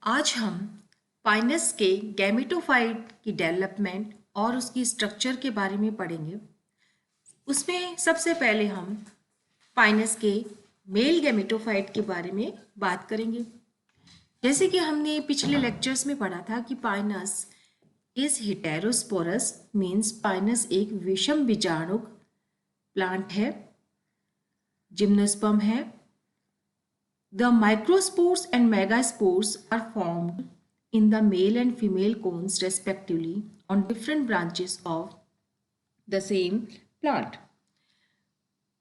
आज हम पाइनस के गैमेटोफाइट की डेवलपमेंट और उसकी स्ट्रक्चर के बारे में पढ़ेंगे। उसमें सबसे पहले हम पाइनस के मेल गैमेटोफाइट के बारे में बात करेंगे। जैसे कि हमने पिछले लेक्चर्स में पढ़ा था कि Pinus is heterosporous, means Pinus एक विषम बीजाणुक प्लांट है, जिम्नोस्पर्म है। The microspores and megaspores are formed in the male and female cones respectively on different branches of the same plant.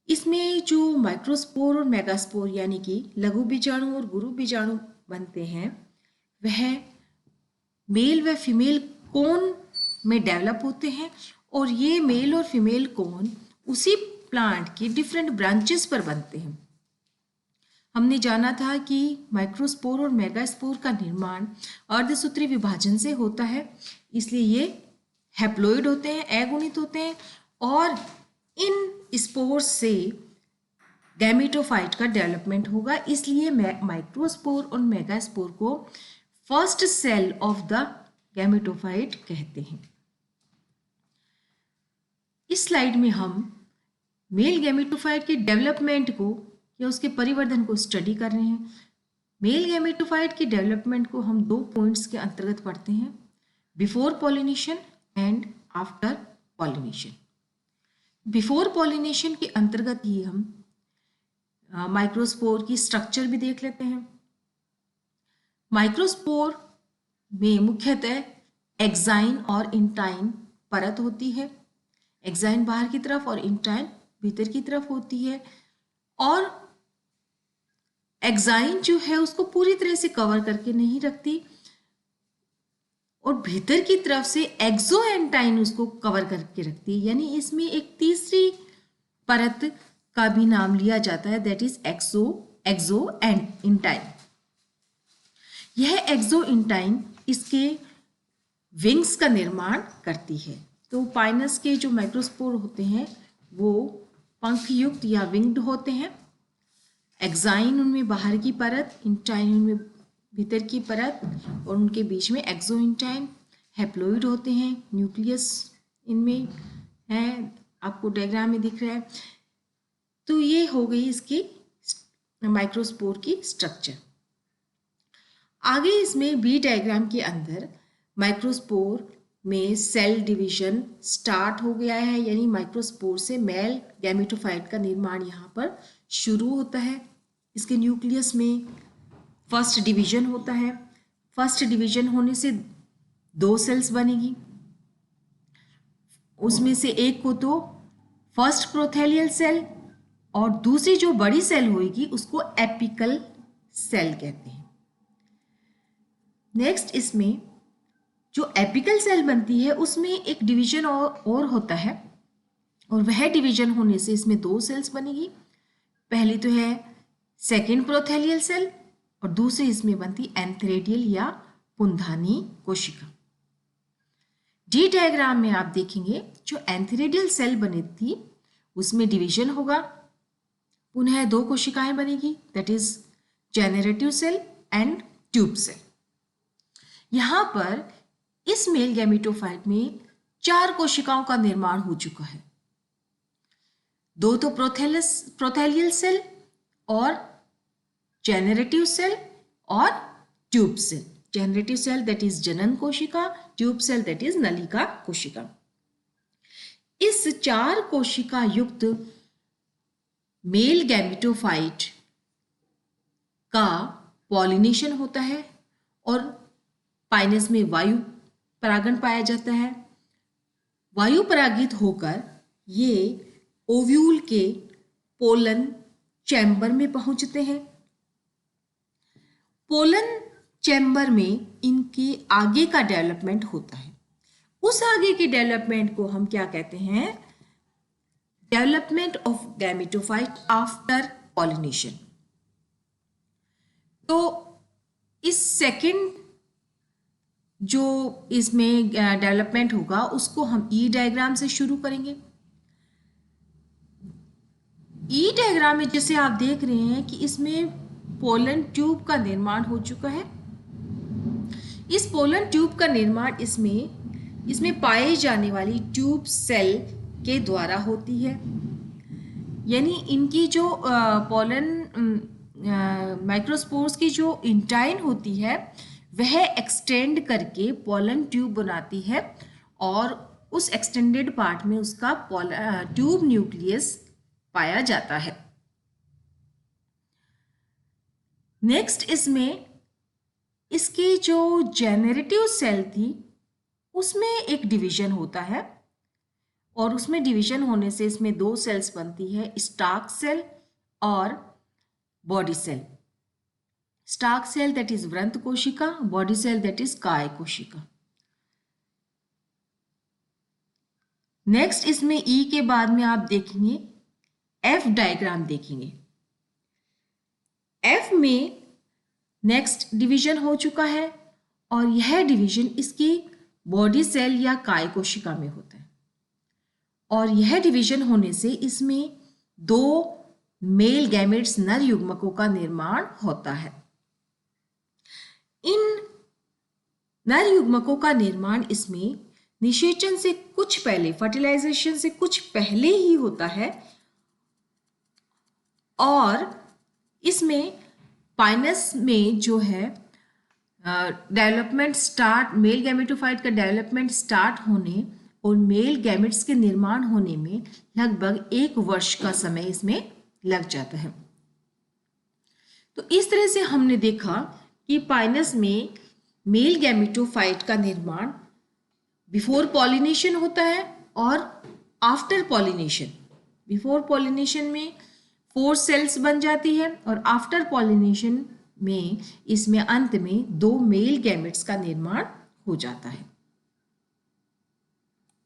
इसमें जो माइक्रोस्पोर और मेगास्पोर यानी कि लघु बीजाणु और गुरु बीजाणु बनते हैं वह मेल व फीमेल कोन में डेवलप होते हैं और ये मेल और फीमेल कोन उसी प्लांट की डिफरेंट ब्रांचेस पर बनते हैं। हमने जाना था कि माइक्रोस्पोर और मेगास्पोर का निर्माण अर्धसूत्री विभाजन से होता है, इसलिए ये हैप्लॉइड होते हैं, अगुणित होते हैं और इन स्पोर्स से गैमेटोफाइट का डेवलपमेंट होगा। इसलिए माइक्रोस्पोर और मेगास्पोर को first cell of the gametophyte कहते हैं। इस स्लाइड में हम मेल गैमेटोफाइट के डेवलपमेंट को या उसके परिवर्धन को स्टडी कर रहे हैं। मेल गैमेटोफाइट की डेवलपमेंट को हम दो पॉइंट्स के अंतर्गत पढ़ते हैं, before pollination and after pollination. Before pollination के अंतर्गत ही हम माइक्रोस्पोर की स्ट्रक्चर भी देख लेते हैं। माइक्रोस्पोर में मुख्यतः एक्साइन और इंटाइन परत होती है। एक्साइन बाहर की तरफ और इंटाइन भीतर की तरफ होती है और एक्साइन जो है उसको पूरी तरह से कवर करके नहीं रखती और भीतर की तरफ से एक्सो एंटाइन उसको कवर करके रखती है, यानी इसमें एक तीसरी परत का भी नाम लिया जाता है, that is exo and intine. यह एक्सो इंटाइन इसके विंग्स का निर्माण करती है। तो पाइनस के जो माइक्रोस्पोर होते हैं वो पंख युक्त या विंग्ड होते हैं। एक्साइन उनमें बाहर की परत, इंटाइन उनमें भीतर की परत और उनके बीच में एक्सो इंटाइन। हैप्लॉइड होते हैं, न्यूक्लियस इनमें है, आपको डायग्राम में दिख रहा है। तो ये हो गई इसकी माइक्रोस्पोर की स्ट्रक्चर। आगे इसमें बी डायग्राम के अंदर माइक्रोस्पोर में सेल डिवीजन स्टार्ट हो गया है, यानी माइक्रोस्पोर से मेल गैमेटोफाइट का निर्माण यहाँ पर शुरू होता है। इसके न्यूक्लियस में फर्स्ट डिवीजन होता है। फर्स्ट डिवीजन होने से दो सेल्स बनेगी, उसमें से एक को तो फर्स्ट प्रोथेलियल सेल और दूसरी जो बड़ी सेल होगी उसको एपिकल सेल कहते हैं। नेक्स्ट इसमें जो एपिकल सेल बनती है उसमें एक डिवीजन और होता है और वह डिवीजन होने से इसमें दो सेल्स बनेगी। पहली तो है सेकेंड प्रोथेलियल सेल और दूसरी इसमें बनती एंथेरेडियल या पुंधानी कोशिका। डी डायग्राम में आप देखेंगे जो एंथेरेडियल सेल बनी थी उसमें डिवीजन होगा, पुनः दो कोशिकाएं बनेगी, that is generative cell and tube cell. यहां पर इस मेल गैमेटोफाइट में 4 कोशिकाओं का निर्माण हो चुका है। दो तो प्रोथेलियल सेल और जेनरेटिव सेल और tube cell. Generative cell that is जनन कोशिका, ट्यूब सेल दैट इज नलिका कोशिका। इस 4 कोशिका युक्त मेल गैमेटोफाइट का पॉलिनेशन होता है और पाइनस में वायु परागण पाया जाता है। वायु परागित होकर ये ओव्यूल के पोलन चैम्बर में पहुंचते हैं। पोलन चैम्बर में इनके आगे का डेवलपमेंट होता है। उस आगे के डेवलपमेंट को हम क्या कहते हैं? Development of gametophyte after pollination. तो इस सेकेंड जो इसमें डेवलपमेंट होगा उसको हम ई डायग्राम से शुरू करेंगे। ई डायग्राम में जैसे आप देख रहे हैं कि इसमें पोलन ट्यूब का निर्माण हो चुका है इस पोलन ट्यूब का निर्माण इसमें पाए जाने वाली ट्यूब सेल के द्वारा होती है। यानी इनकी जो पोलन माइक्रोस्पोर्स की जो इंटाइन होती है वह एक्सटेंड करके पोलन ट्यूब बनाती है और उस एक्सटेंडेड पार्ट में उसका ट्यूब न्यूक्लियस पाया जाता है। नेक्स्ट इसमें इसकी जो जेनरेटिव सेल थी उसमें एक डिवीजन होता है और उसमें डिवीजन होने से इसमें दो सेल्स बनती है, स्टार्क सेल और body cell. Stalk cell that is व्रंत कोशिका, बॉडी सेल दैट इज काय कोशिका। नेक्स्ट इसमें ई के बाद में आप देखेंगे एफ डायग्राम देखेंगे। एफ में नेक्स्ट डिवीजन हो चुका है और यह डिवीजन इसकी बॉडी सेल या काय कोशिका में होता है और यह डिवीजन होने से इसमें दो मेल गैमेट्स नर युग्मकों का निर्माण होता है। इन नर युग्मकों का निर्माण इसमें निषेचन से कुछ पहले, फर्टिलाइजेशन से कुछ पहले ही होता है और इसमें पाइनस में जो है डेवलपमेंट स्टार्ट, मेल गैमेटोफाइट का डेवलपमेंट स्टार्ट होने और मेल गैमेट्स के निर्माण होने में लगभग 1 वर्ष का समय इसमें लग जाता है। तो इस तरह से हमने देखा कि पाइनस में मेल गैमेटोफाइट का निर्माण बिफोर पॉलिनेशन होता है और आफ्टर पॉलिनेशन। बिफोर पॉलिनेशन में 4 सेल्स बन जाती है और आफ्टर पॉलिनेशन में इसमें अंत में 2 मेल गैमेट्स का निर्माण हो जाता है।